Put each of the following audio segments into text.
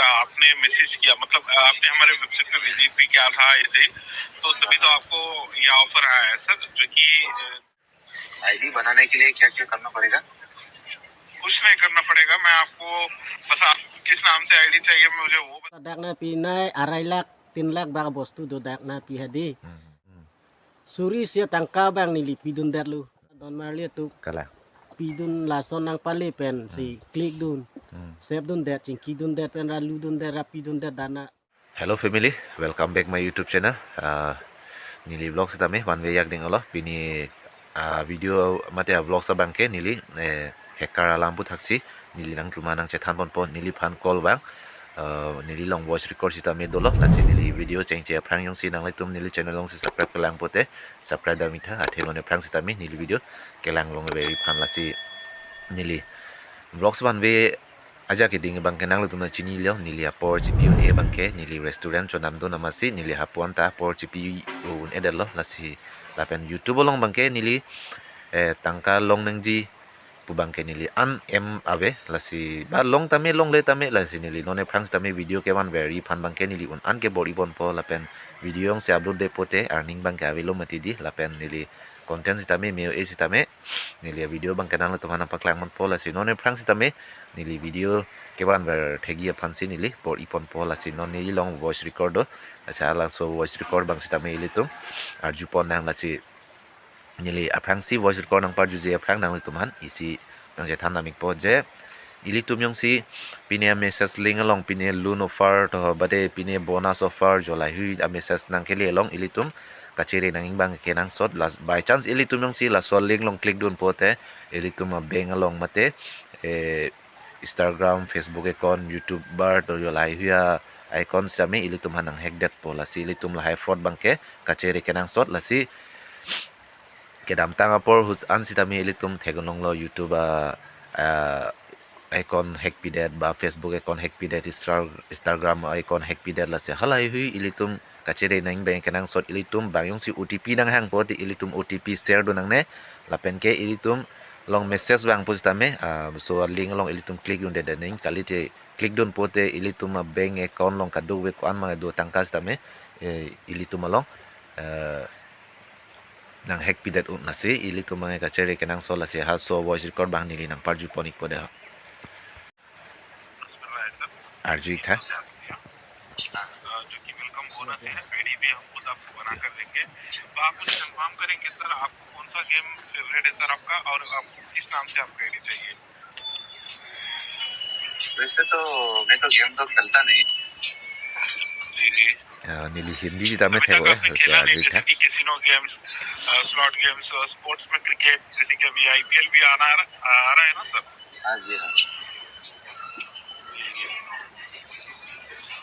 आपने मैसेज किया, मतलब आपने हमारे वेबसाइट पे विजिट भी किया था ऐसे, तो तभी तो आपको ये ऑफर आया है सर। जो कि आईडी बनाने के लिए क्या क्या करना पड़ेगा? कुछ नहीं करना पड़ेगा, मैं आपको बस आप किस नाम से आईडी चाहिए मुझे वो बता। dakna pinai 2 lakh 3 lakh baga bostu do dakna pi hadi suri sia tangka bang nili pidun derlu don marli tu kala pidun lason nang pali pen si klik dun save dun der cingki dun der pen ralu dun der rapi dun der dana. hello family, welcome back my YouTube channel. Nili vlog sa tami one way yak ding olo pini video mate vlog sa bangke nili hacker alam pu thaksi nili nang tumanang chethan pon pon nili phan call bang nili long voice record si tami dolo lasi nili video cheng che prang yong si nang tum nili channel long si subscribe kelang pote subscribe da mitha athe lone prang si tami nili video kelang long very phan lasi nili vlogs one way aja ke ding bang kenang lutum na chini leo nili apor CPU ni bangke nili restaurant chonam do namasi nili hapuan ta apor CPU un edelo lasi lapen YouTube long bangke nili tangka long nangji pu bangke nili an m ave lasi ba long tame long le tame lasi nili none pranks tame video ke wan very fun bangke nili un an ke body bon po lapen video yang se upload de pote earning bangke avelo matidi lapen nili content sitame meo e sitame nili video bang kenang lutum hana paklang mon po lasi none pranks sitame nili video keban ver thegi phansi nili por ipon po lasi non nili long voice record asa lang so voice record bang sitame Elitum Arju pon nang lasi nili aprang si voice record nang par juje aprang nang Elitum han isi nang je than namik po je Elitum yong si pine message link along pine loan offer to bade pine bonus offer jo Lahai a message Nangkele along Elitum Kachere Kenangsot last by chance Elitum yong si la sol link long click dun pote Elitum a bang along mate Instagram, Facebook account, YouTube bar to yo Haihui icon sami Elitum hanang hack that po lasi Elitum Lahai fraud bangke Kachere Kenangsot lasi kedam tanga por hus an sitami Elitum thegonong lo YouTube icon hack pidet ba Facebook icon hack pidet Instagram icon hack pidet lasi Haihui Elitum Kachere Kenangsot Elitum bangyong si OTP nang hang po di Elitum OTP share do nang ne lapen ke Elitum long message bang pos tame so link long Elitum click dun de ning kali te click dun pote Elitum bank account long kadu we kwan ma do tangkas tame Elitum long nang hack pidat un nasi Elitum ma Kachere Kenangsot lasi ha so voice record bang nili nang parju ponik pode Arju tha जो कि welcome bonus है, ID भी हम खुद आपको बना कर देंगे। तो आप मुझे कंफर्म करेंगे सर आपको कौन सा गेम फेवरेट है सर आपका, और आपको किस नाम से आपका आईडी चाहिए? वैसे तो मैं तो गेम तो खेलता नहीं। जी जी Nelihin di tame thego se Arju tha casino games, slot games, sports में क्रिकेट, जैसे कि अभी आईपीएल भी आ रहा है ना सर? हाँ जी हाँ।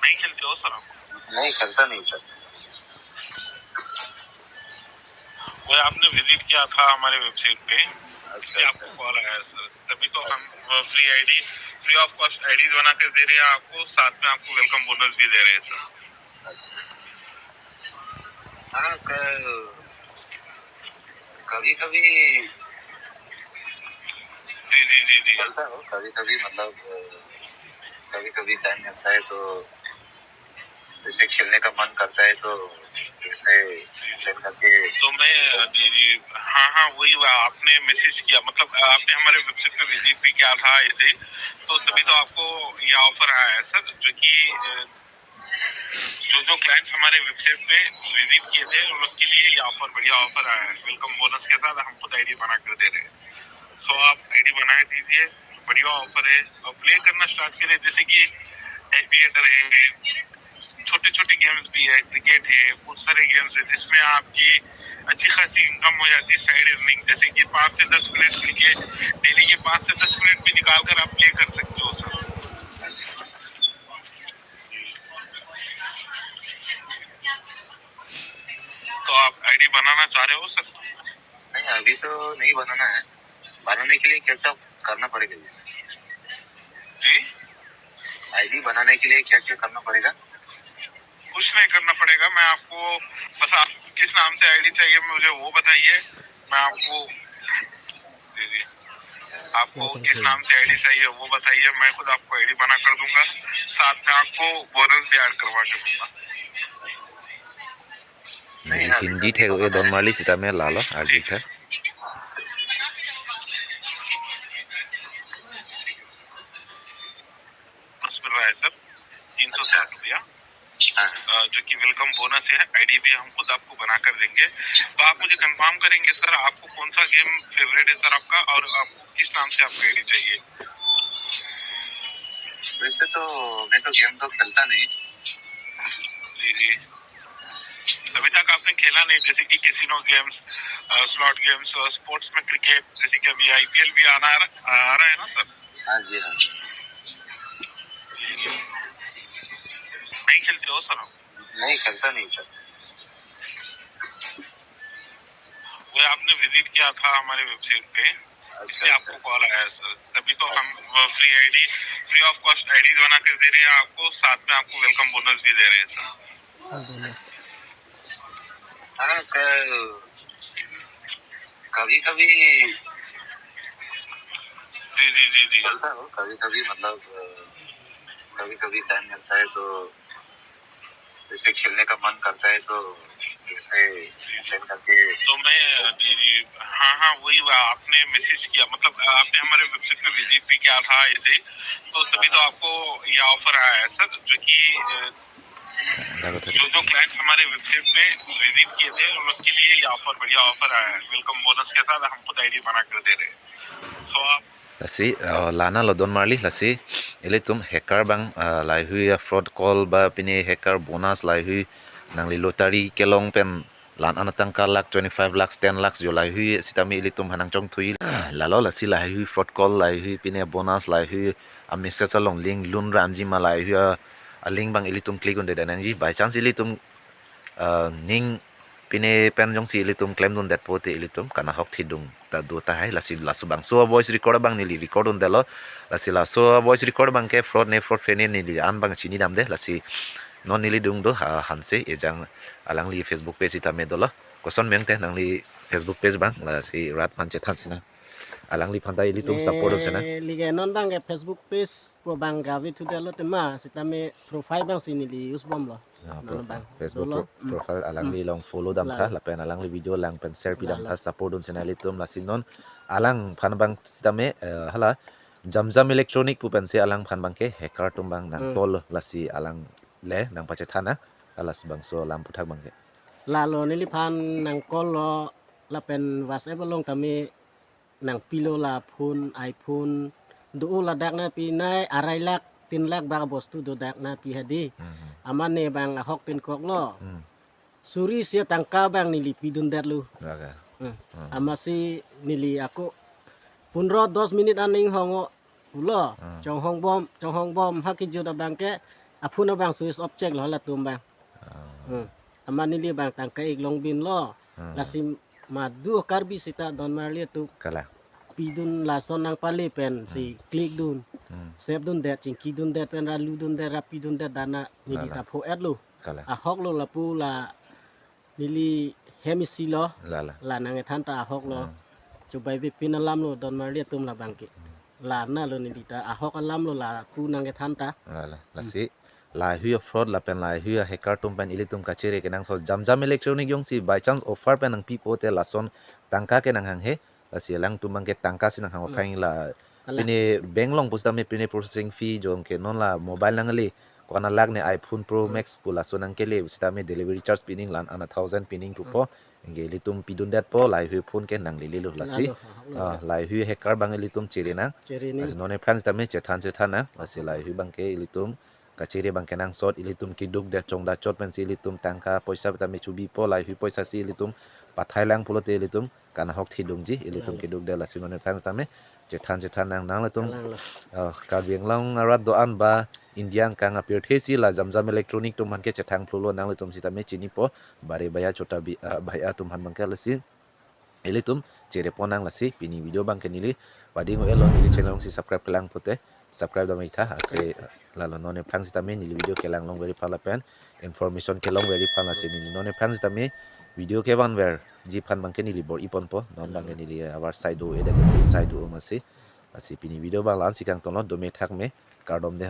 नहीं खेलते हो सर आप? नहीं खेलता नहीं सर। वो आपने विजिट किया था हमारे वेबसाइट पे, इसलिए आपको कॉल आया सर। तभी तो हम फ्री ऑफ कॉस्ट आईडीज बना कर दे रहे हैं आपको, साथ में आपको वेलकम बोनस भी दे रहे हैं सर। हाँ कभी कभी जी जी जी जी खेलता हूँ, कभी कभी मतलब कभी कभी टाइम मिलता है तो जैसे खेलने का मन करता है तो जैसे तो मैं जी जी हाँ वही आपने मैसेज किया, मतलब आपने हमारे वेबसाइट पे विजिट भी किया था ऐसे, तो तभी तो आपको ये ऑफर आया है सर। जो कि जो क्लाइंट्स हमारे वेबसाइट पे विजिट किए थे उन लोग के लिए ये ऑफर, बढ़िया ऑफर आया है। वेलकम बोनस के साथ हम खुद आईडी बना कर दे रहे हैं। तो आप आईडी बना दीजिए, बढ़िया ऑफर है। और प्ले करना स्टार्ट करें, जैसे कि एविएटर है, छोटे छोटे गेम्स भी है, क्रिकेट है, बहुत सारे गेम्स है जिसमें आपकी अच्छी खासी इनकम हो जाती है, साइड अर्निंग। जैसे कि 5 से 10 मिनट के डेली के 5 से 10 मिनट भी निकाल कर आप प्ले कर सकते हो सर। तो आप आईडी बनाना चाह रहे हो सर? नहीं अभी तो नहीं बनाना है। बनाने के लिए क्या क्या करना पड़ेगा? जी आईडी बनाने के लिए क्या क्या करना पड़ेगा? कुछ नहीं करना पड़ेगा, मैं आपको बस आप किस नाम से आईडी चाहिए मुझे वो बताइए, मैं आपको जी जी आपको किस नाम से आईडी चाहिए वो बताइए, मैं खुद आपको आईडी बना कर दूंगा। साथ में आपको बोनस भी ऐड करवा के दूंगा। हिंदी थे ये दोन मारली सीता में लालो आरजू था मिल रहा है सर 360 रुपया, जो कि वेलकम बोनस है। आईडी भी हम खुद आपको बना कर देंगे। तो आप मुझे कंफर्म करेंगे सर आपको कौन सा गेम फेवरेट है सर आपका, और आपको किस नाम से आपको आईडी चाहिए? वैसे तो मैं तो गेम तो खेलता नहीं। जी जी, अभी तक आपने खेला नहीं, जैसे कि casino games, slot games, sports में क्रिकेट, जैसे कि अभी आईपीएल भी आ रहा है ना सर? हाँ जी हाँ। नहीं खेलते हो सर आप? नहीं खेलता नहीं सर। वो आपने विजिट किया था हमारे वेबसाइट पे, इसलिए आपको कॉल आया सर। तभी तो हम फ्री ऑफ कॉस्ट आईडी बना कर दे रहे हैं आपको, साथ में आपको वेलकम बोनस भी दे रहे हैं सर। हाँ कभी कभी जी जी जी जी खेलता हूँ, कभी कभी मतलब कभी कभी टाइम मिलता है तो जैसे खेलने का मन करता है तो जैसे खेल करके। तो मैं जी जी हाँ वही आपने मैसेज किया, मतलब आपने हमारे वेबसाइट पे विजिट भी किया था ऐसे, तो तभी तो आपको ये ऑफर आया है सर, जो कि जो क्लाइंट हमारे वेबसाइट पे विजिट किए थे उनके लिए ये ऑफर, बढ़िया ऑफर आया है। वेलकम बोनस के साथ हम खुद आईडी बना कर दे रहे हैं। तो आप lasi lana lo don marli lasi Elitum hacker bang Lahai fraud call ba pini hacker bonus Lahai nangli lottery kelong pen lan anatangka lak 25 lakhs 10 lakhs jo Lahai sitami Elitum hanang chong thui lalo lasi Lahai fraud call Lahai pini bonus Lahai a message along link lun ramji ma Lahai a link bang Elitum click on de dananji by chance Elitum ning pine pen jong si Elitum claim dun that pote Elitum kana hok thidung ta do ta hai lasi lasu bang so voice record bang nili record on delo lasi la so voice record bang ke fraud ne fraud fe ne nili an bang chini dam de lasi non nili dung do hanse ejang alang li Facebook page ita me dolo koson meng te nang li Facebook page bang lasi rat pan che than sina alang li phanda Elitum support sina lige non bang ke Facebook page po bang gawi tu delo tema sita me profile bang sini li use bom lo Facebook profile alang li long follow dam tha lapen alang li video lang pen share pi dam tha support dun channel Elitum lasi non alang phan bang sitame hala jamjam electronic pu pen se alang phan bang ke hacker tum bang nang tol lasi alang le nang pache thana alas bang so lam puthak bang ke lalo nili phan nang kol lo lapen WhatsApp long kami nang pilo la phone iPhone do la dak na pi nai arai lak 3 lak ba bostu do dak na pi hadi amane bang ahok pin kok lo suri sia tangka bang nili pi Dundei lu okay amasi nili aku punro 10 minit aning hongo pulo chong hong bom haki juda bang ke apuna bang suis object lo la tum bang amani li bang tangka iglong bin lo lasim madu Karbi sita don marli tu kala pidun la son nang pali pen si klik dun save dun det chingki dun det pen ralu dun det rapi dun det dana nili ta pho ad lu kala ahok lo la pu la nili hemisi lo lala la nang than ta ahok lo coba bi pinalam lo don marli tum la bangke la na lo nili ta ahok alam lo la pu nang than ta lala lasi Lahai fraud lapen Lahai hacker tum pen Elitum Kachere Kenangsot jamjam electronic yong si by chance offer pen nang pipo te lason tangka ke nang hang he lasi lang tumang ke tangka sin nang hang phang la pini bank long pusda me pini processing fee jong ke non la mobile nang li ko na lag ne iPhone Pro Max pula so nang kele sita me delivery charge pining lan ana 1000 pining tu po nge Elitum pidun dat po Lahai phone ke nang li lu lasi Lahai hacker bang Elitum chere na lasi non e plans ta me chethan na lasi Lahai bang ke Elitum Kachere bang Kenangsot Elitum kiduk de chong da chot pen si Elitum tangka poisa ta me chubi po Lahai poisa si Elitum pathai lang pulo te Elitum kana hok thidung ji Elitum kiduk de lasi non e plans ta me chethan nang nang Elitum ka biang long arat do an ba Indian kang appear thesi la jamjam electronic tum han ke chethang phulo nang Elitum sita me chini po bare baya chota bi baya tum han bang ka lasi Elitum chere ponang lasi pini video bang kenili badingo elo nili channel si subscribe kelang pote subscribe dam itha ase lalo none phang sita me nili video kelang long very phala pen information kelong very phala se nili none phang sita me video ke ban ver ji phan bang ke nili bor ipon po non bang ke nili our side o ede side o mase ase pini video bang lan sikang tono do me thak me kardom de